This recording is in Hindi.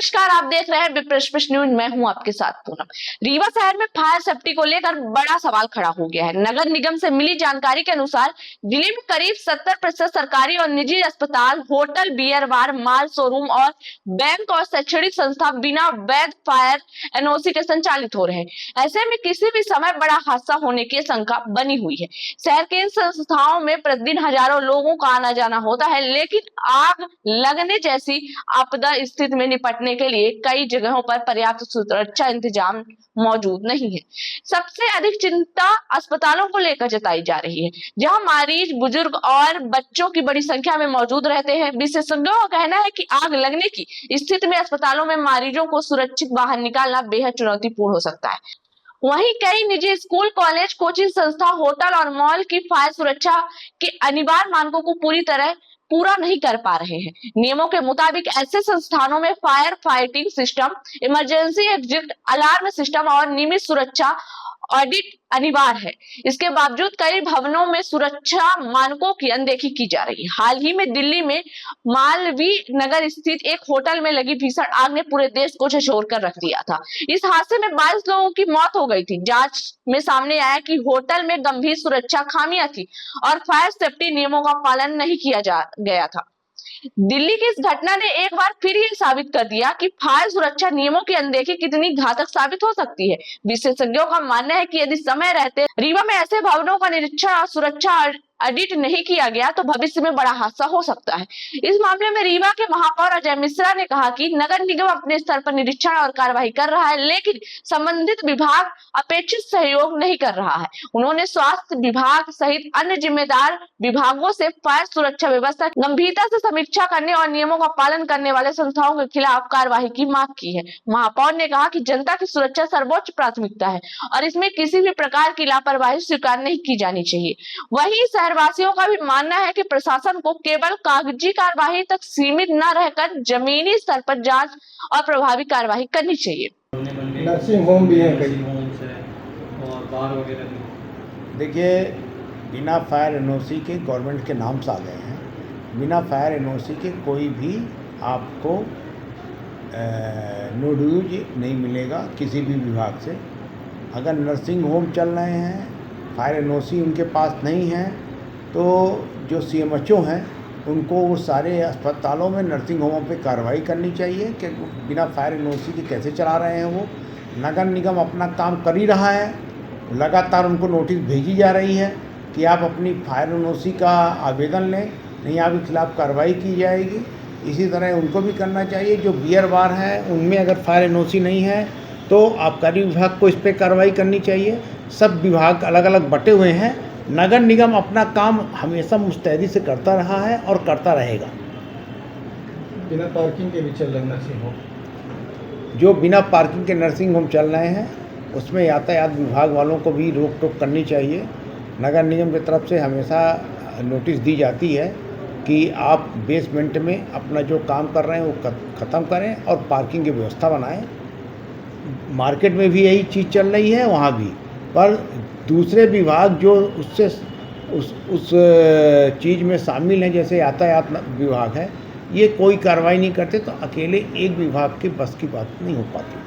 नमस्कार, आप देख रहे हैं विप्रस्पश न्यूज। मैं हूं आपके साथ पूनम। रीवा शहर में फायर सेफ्टी को लेकर बड़ा सवाल खड़ा हो गया है। नगर निगम से मिली जानकारी के अनुसार जिले में करीब 70% सरकारी और निजी अस्पताल, होटल, बियर बार, माल शोरूम और बैंक और शैक्षणिक संस्था बिना वैध फायर एनओसी के संचालित हो रहे हैं। ऐसे में किसी भी समय बड़ा हादसा होने की आशंका बनी हुई है। शहर के इन संस्थाओं में प्रतिदिन हजारों लोगों का आना जाना होता है, लेकिन आग लगने जैसी आपदा स्थिति में निपटने के लिए कई जगहों पर पर्याप्त सुरक्षा इंतजाम मौजूद नहीं है। सबसे अधिक चिंता अस्पतालों को लेकर जताई जा रही है, जहां मरीज, बुजुर्ग और बच्चों की बड़ी संख्या में मौजूद रहते हैं। विशेषज्ञों का कहना है कि आग लगने की स्थिति में अस्पतालों में मरीजों को सुरक्षित बाहर निकालना बेहद चुनौतीपूर्ण हो सकता है। वहीं कई निजी स्कूल, कॉलेज, कोचिंग संस्था, होटल और मॉल की फायर सुरक्षा के अनिवार्य मानकों को पूरा नहीं कर पा रहे हैं। नियमों के मुताबिक ऐसे संस्थानों में fire fighting system, emergency exit alarm system और नियमित सुरक्षा ऑडिट अनिवार्य है। इसके बावजूद कई भवनों में सुरक्षा मानकों की अनदेखी की जा रही है। हाल ही में दिल्ली में मालवीय नगर स्थित एक होटल में लगी भीषण आग ने पूरे देश को झंझोर कर रख दिया था। इस हादसे में 22 लोगों की मौत हो गई थी। जांच में सामने आया कि होटल में गंभीर सुरक्षा खामियां थी और फायर सेफ्टी नियमों का पालन नहीं किया गया था। दिल्ली की इस घटना ने एक बार फिर ये साबित कर दिया कि फायर सुरक्षा नियमों की अनदेखी कितनी घातक साबित हो सकती है। विशेषज्ञों का मानना है कि यदि समय रहते रीवा में ऐसे भवनों का निरीक्षण और सुरक्षा ऑडिट नहीं किया गया तो भविष्य में बड़ा हादसा हो सकता है। इस मामले में रीवा के महापौर अजय मिश्रा ने कहा कि नगर निगम अपने स्तर पर निरीक्षण और कार्रवाई कर रहा है, लेकिन संबंधित विभाग अपेक्षित सहयोग नहीं कर रहा है। उन्होंने स्वास्थ्य विभाग सहित अन्य जिम्मेदार विभागों से फायर सुरक्षा व्यवस्था गंभीरता से समीक्षा करने और नियमों का पालन करने वाले संस्थाओं के खिलाफ कार्रवाई की मांग की है। महापौर ने कहा कि जनता की सुरक्षा सर्वोच्च प्राथमिकता है और इसमें किसी भी प्रकार की लापरवाही स्वीकार नहीं की जानी चाहिए। वहीं शहरवासियों का भी मानना है कि प्रशासन को केवल कागजी कार्रवाई तक सीमित न रहकर जमीनी स्तर पर जांच और प्रभावी कार्रवाई करनी चाहिए। नर्सिंग होम भी है कई और बार वगैरह भी। देखिए, बिना फायर एनओसी के गवर्नमेंट के नाम से आ गए हैं। बिना फायर एनओसी के कोई भी आपको नो ड्यूज नहीं मिलेगा किसी भी विभाग से। अगर नर्सिंग होम चल रहे हैं, फायर एनओसी उनके पास नहीं है, तो जो सीएमएचओ हैं उनको वो सारे अस्पतालों में, नर्सिंग होमों पे कार्रवाई करनी चाहिए कि बिना फायर एनओसी के कैसे चला रहे हैं वो। नगर निगम अपना काम कर ही रहा है, लगातार उनको नोटिस भेजी जा रही है कि आप अपनी फायर एनओसी का आवेदन लें, नहीं आपके खिलाफ़ कार्रवाई की जाएगी। इसी तरह उनको भी करना चाहिए। जो बियर बार हैं उनमें अगर फायर एनओसी नहीं है तो आबकारी विभाग को इस पर कार्रवाई करनी चाहिए। सब विभाग अलग अलग बटे हुए हैं। नगर निगम अपना काम हमेशा मुस्तैदी से करता रहा है और करता रहेगा। बिना पार्किंग के भी चल रहे नर्सिंग होम, जो बिना पार्किंग के नर्सिंग होम चल रहे हैं उसमें यातायात विभाग वालों को भी रोक टोक करनी चाहिए। नगर निगम की तरफ से हमेशा नोटिस दी जाती है कि आप बेसमेंट में अपना जो काम कर रहे हैं वो ख़त्म करें और पार्किंग की व्यवस्था बनाएं। मार्केट में भी यही चीज़ चल रही है, वहाँ भी। पर दूसरे विभाग जो उससे उस चीज़ में शामिल हैं, जैसे यातायात विभाग है, ये कोई कार्रवाई नहीं करते, तो अकेले एक विभाग के बस की बात नहीं हो पाती।